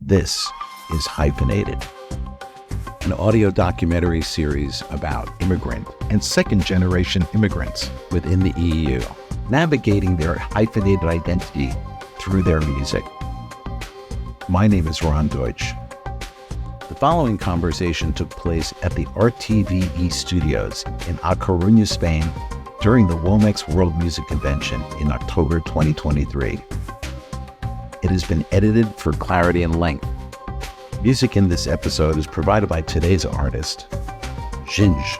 This is Hyphenated, an audio documentary series about immigrant and second-generation immigrants within the EU, navigating their hyphenated identity through their music. My name is Ron Deutsch. The following conversation took place at the RTVE studios in A Coruña, Spain, during the Womex World Music Convention in October 2023. It has been edited for clarity and length. Music in this episode is provided by today's artist, Jinj.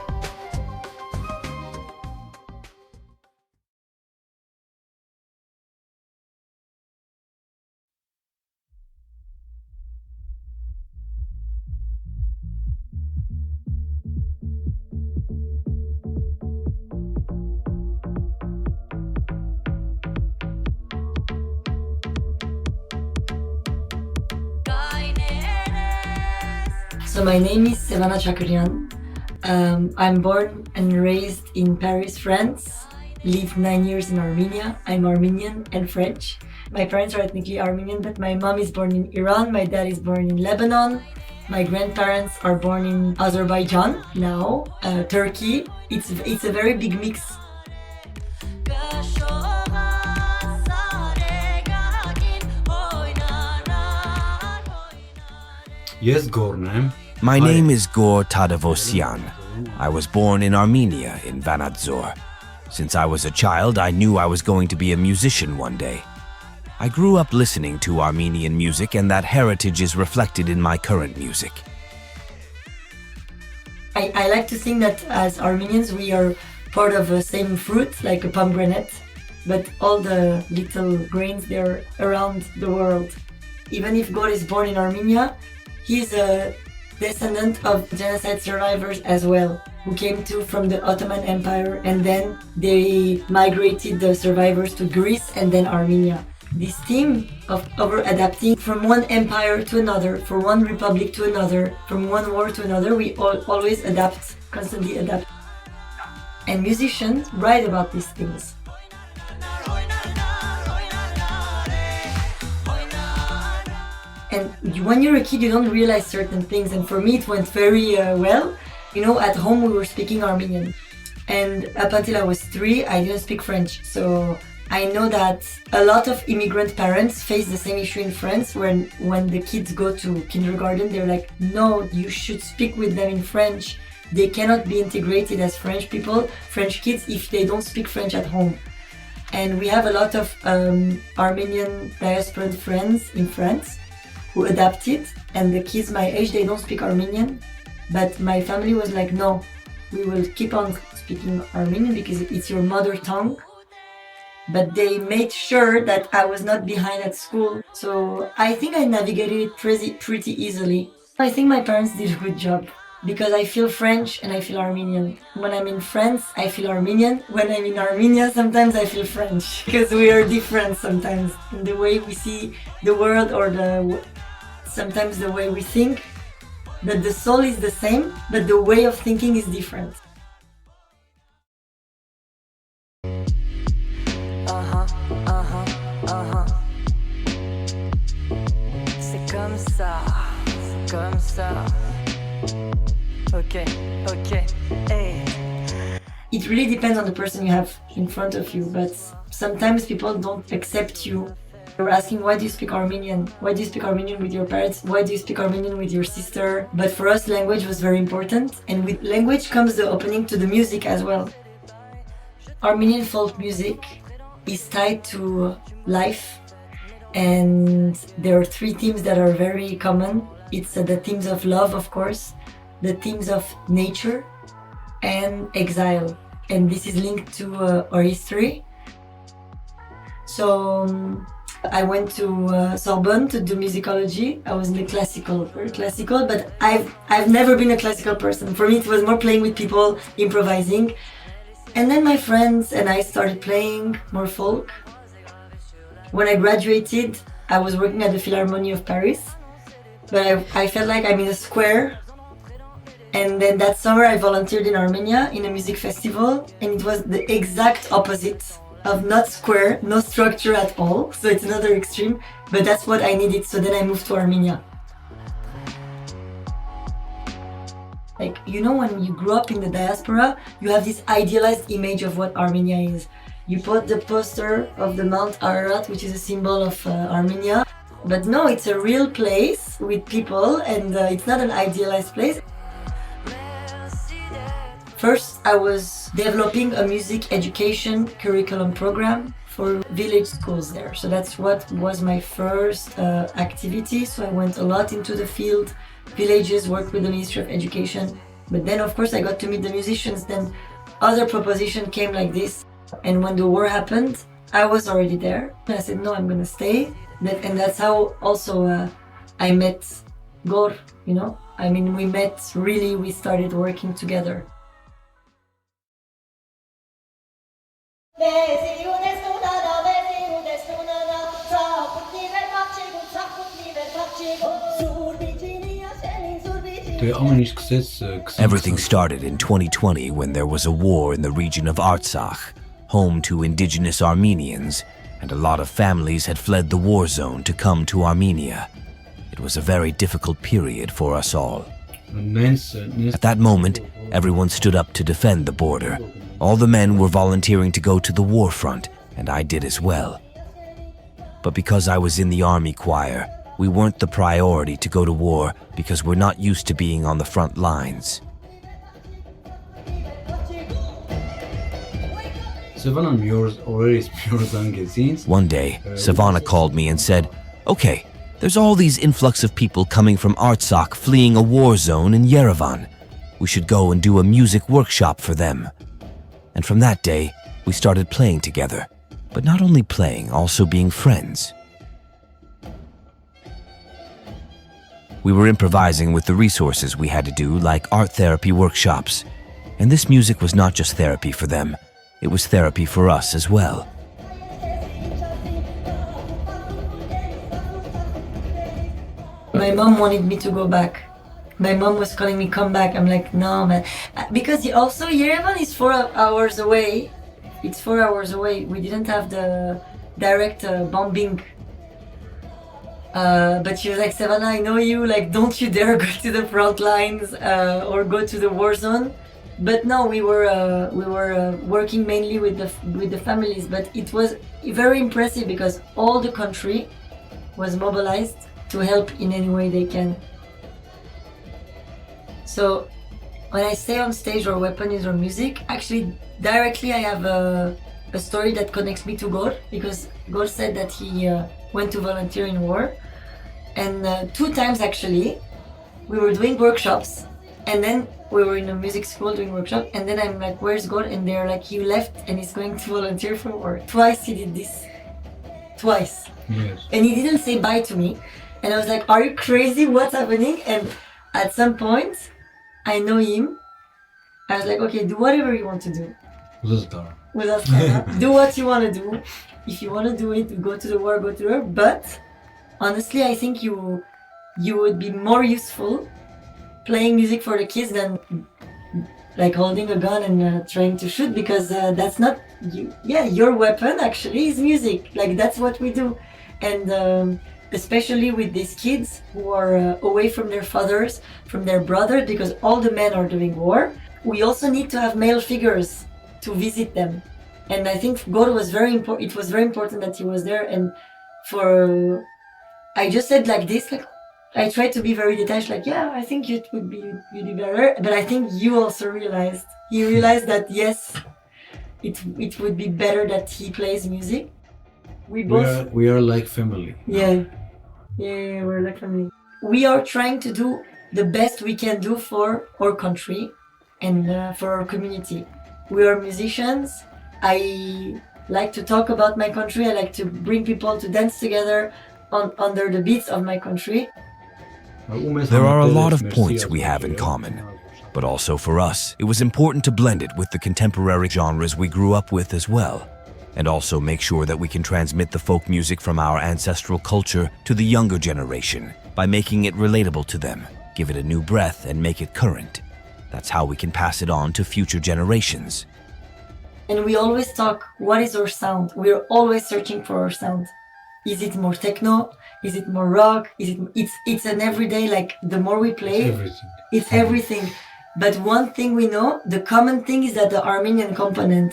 So my name is Sevana Chakrian. I'm born and raised in Paris, France. Lived 9 years in Armenia. I'm Armenian and French. My parents are ethnically Armenian, but my mom is born in Iran. My dad is born in Lebanon. My grandparents are born in Azerbaijan now, Turkey. It's a very big mix. Yes, Gornem. My name is Gor Tadavosyan. I was born in Armenia, in Vanadzor. Since I was a child, I knew I was going to be a musician one day. I grew up listening to Armenian music, and that heritage is reflected in my current music. I like to think that as Armenians, we are part of the same fruit, like a pomegranate, but all the little grains, they're around the world. Even if God is born in Armenia, he's a descendant of genocide survivors as well, who came from the Ottoman Empire, and then they migrated the survivors to Greece and then Armenia. This theme of over-adapting from one empire to another, from one republic to another, from one war to another, we always adapt, constantly adapt. And musicians write about these things. And when you're a kid, you don't realize certain things. And for me, it went very well. You know, at home, we were speaking Armenian. And up until I was 3, I didn't speak French. So I know that a lot of immigrant parents face the same issue in France when the kids go to kindergarten, they're like, no, you should speak with them in French. They cannot be integrated as French people, French kids, if they don't speak French at home. And we have a lot of Armenian diasporan friends in France who adapted, and the kids my age, they don't speak Armenian, but my family was like, no, we will keep on speaking Armenian because it's your mother tongue. But they made sure that I was not behind at school, so I think I navigated it pretty easily. I think my parents did a good job because I feel French and I feel Armenian. When I'm in France, I feel Armenian. When I'm in Armenia, sometimes I feel French because we are different sometimes in the way we see the world, or sometimes the way we think, that the soul is the same, but the way of thinking is different. C'est comme ça. Okay, hey. It really depends on the person you have in front of you, but sometimes people don't accept you. You're asking, why do you speak Armenian? Why do you speak Armenian with your parents? Why do you speak Armenian with your sister? But for us, language was very important, and with language comes the opening to the music as well. Armenian folk music is tied to life, and there are 3 themes that are very common. It's the themes of love, of course, the themes of nature, and exile. And this is linked to our history. So I went to Sorbonne to do musicology. I was in the very classical, but I've never been a classical person. For me, it was more playing with people, improvising. And then my friends and I started playing more folk. When I graduated, I was working at the Philharmonie of Paris, but I felt like I'm in a square. And then that summer I volunteered in Armenia in a music festival, and it was the exact opposite of not square, no structure at all. So it's another extreme, but that's what I needed. So then I moved to Armenia. Like, you know, when you grew up in the diaspora, you have this idealized image of what Armenia is. You put the poster of the Mount Ararat, which is a symbol of Armenia. But no, it's a real place with people, and it's not an idealized place. First, I was developing a music education curriculum program for village schools there. So that's what was my first activity. So I went a lot into the field, villages, worked with the Ministry of Education. But then, of course, I got to meet the musicians. Then other proposition came like this. And when the war happened, I was already there. And I said, no, I'm going to stay. And that's how also I met Gor, you know. I mean, we started working together. Everything started in 2020 when there was a war in the region of Artsakh, home to indigenous Armenians, and a lot of families had fled the war zone to come to Armenia. It was a very difficult period for us all. At that moment, everyone stood up to defend the border. All the men were volunteering to go to the war front, and I did as well. But because I was in the army choir, we weren't the priority to go to war because we're not used to being on the front lines. One day, Savannah called me and said, "Okay, there's all these influx of people coming from Artsakh fleeing a war zone in Yerevan. We should go and do a music workshop for them." And from that day, we started playing together. But not only playing, also being friends. We were improvising with the resources we had to do, like art therapy workshops. And this music was not just therapy for them, it was therapy for us as well. My mom wanted me to go back. My mom was calling me, come back. I'm like, no, man. Because also Yerevan is 4 hours away. It's 4 hours away. We didn't have the direct bombing. But she was like, Savannah, I know you. Like, don't you dare go to the front lines or go to the war zone. But no, we were working mainly with the families. But it was very impressive because all the country was mobilized to help in any way they can. So when I say on stage or weapon is or music, actually directly I have a story that connects me to Gor, because Gor said that he went to volunteer in war, and 2 times actually we were doing workshops, and then we were in a music school doing workshop, and then I'm like, where's Gor? And they're like, he left and he's going to volunteer for war. Twice he did this. Twice. Yes. And he didn't say bye to me, and I was like, are you crazy? What's happening? And at some point I know him. I was like, okay, do whatever you want to do. With us, do what you want to do. If you want to do it, go to the war, go to the war. But honestly, I think you would be more useful playing music for the kids than like holding a gun and trying to shoot, because that's not you. Yeah, your weapon actually is music. Like, that's what we do. And especially with these kids who are away from their fathers, from their brothers, because all the men are doing war. We also need to have male figures to visit them. And I think God was very important. It was very important that he was there. And I just said like this, like, I tried to be very detached, like, yeah, I think you'd be better. But I think you also realized, he realized that yes, it would be better that he plays music. We are like family. Yeah, we're like family. We are trying to do the best we can do for our country and for our community. We are musicians. I like to talk about my country. I like to bring people to dance together under the beats of my country. There are a lot of points we have in common, but also for us, it was important to blend it with the contemporary genres we grew up with as well, and also make sure that we can transmit the folk music from our ancestral culture to the younger generation by making it relatable to them, give it a new breath, and make it current. That's how we can pass it on to future generations. And we always talk, what is our sound? We're always searching for our sound. Is it more techno? Is it more rock? It's an everyday, like, the more we play, It's everything. it's everything. But one thing we know, the common thing is that the Armenian component,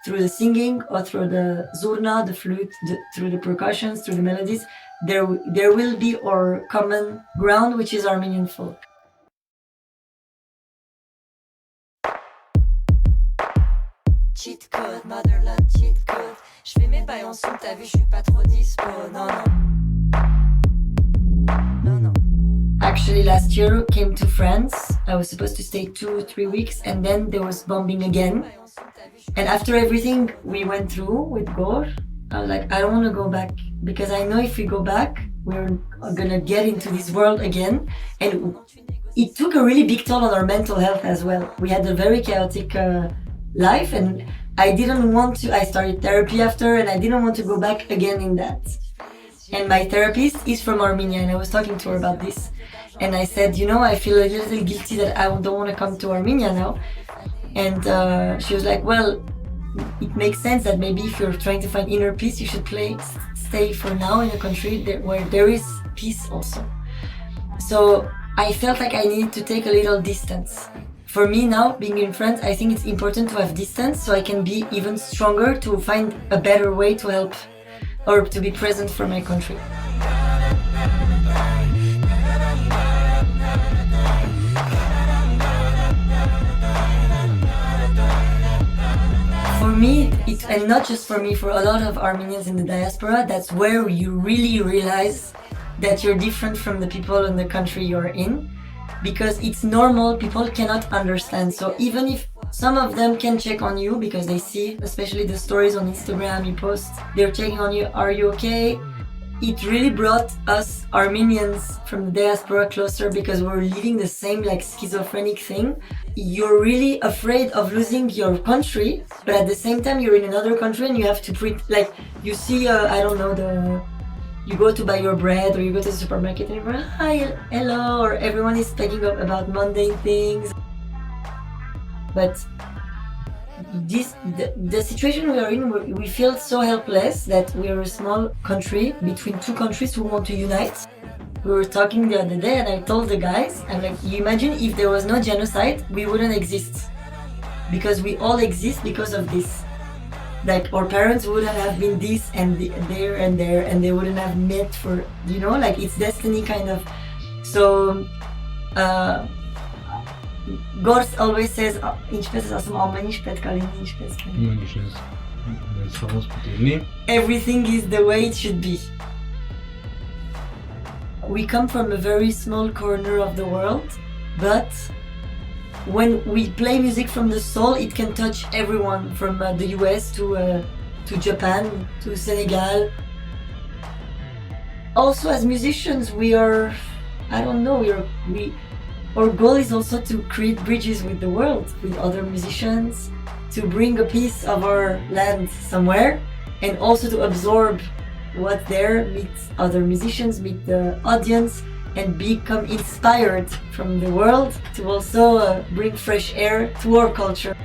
through the singing or through the zurna, the flute, through the percussions, through the melodies, there will be our common ground, which is Armenian folk. Cheat code, motherland, cheat code. Je fais mes bails en son, t'as vu, je suis pas trop dispo. Non, non. Non, non. Actually, last year came to France. I was supposed to stay 2-3 weeks, and then there was bombing again. And after everything we went through with Gor, I was like, I don't want to go back, because I know if we go back, we're gonna get into this world again. And it took a really big toll on our mental health as well. We had a very chaotic life, and I didn't want to. I started therapy after, and I didn't want to go back again in that. And my therapist is from Armenia, and I was talking to her about this. And I said, I feel a little guilty that I don't want to come to Armenia now. And she was like, well, it makes sense that maybe if you're trying to find inner peace, you should stay for now in a country where there is peace also. So I felt like I needed to take a little distance. For me now, being in France, I think it's important to have distance so I can be even stronger to find a better way to help or to be present for my country. For me, and not just for me, for a lot of Armenians in the diaspora, that's where you really realize that you're different from the people in the country you're in, because it's normal, people cannot understand. So even if some of them can check on you because they see, especially the stories on Instagram you post, they're checking on you, are you okay? It really brought us Armenians from the diaspora closer because we're living the same schizophrenic thing. You're really afraid of losing your country, but at the same time you're in another country and you have to you see, you go to buy your bread or you go to the supermarket and you're like, hi, hello, or everyone is talking about mundane things. But the situation we are in, we feel so helpless that we are a small country between two countries who want to unite. We were talking the other day and I told the guys, I'm like, you imagine if there was no genocide, we wouldn't exist. Because we all exist because of this. Our parents wouldn't have been this and there and there, and they wouldn't have met for, it's destiny kind of. So, Gors always says, everything is the way it should be. We come from a very small corner of the world, but when we play music from the soul, it can touch everyone from the US to Japan to Senegal. Also, as musicians, our goal is also to create bridges with the world, with other musicians, to bring a piece of our land somewhere, and also to absorb what's there, meet other musicians, meet the audience, and become inspired from the world to also bring fresh air to our culture.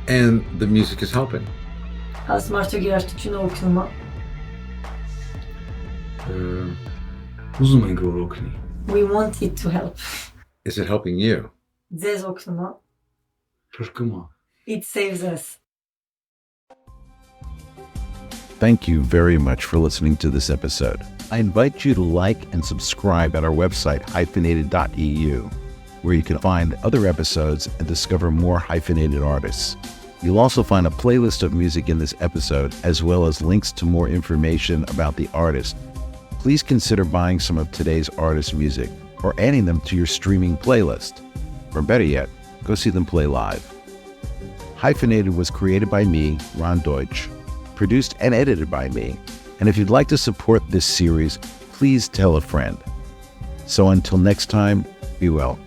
And the music is helping. We want it to help. Is it helping you? It saves us. Thank you very much for listening to this episode. I invite you to like and subscribe at our website, hyphenated.eu, where you can find other episodes and discover more hyphenated artists. You'll also find a playlist of music in this episode, as well as links to more information about the artist. Please consider buying some of today's artist music or adding them to your streaming playlist. Or better yet, go see them play live. Hyphenated was created by me, Ron Deutsch, produced and edited by me. And if you'd like to support this series, please tell a friend. So until next time, be well.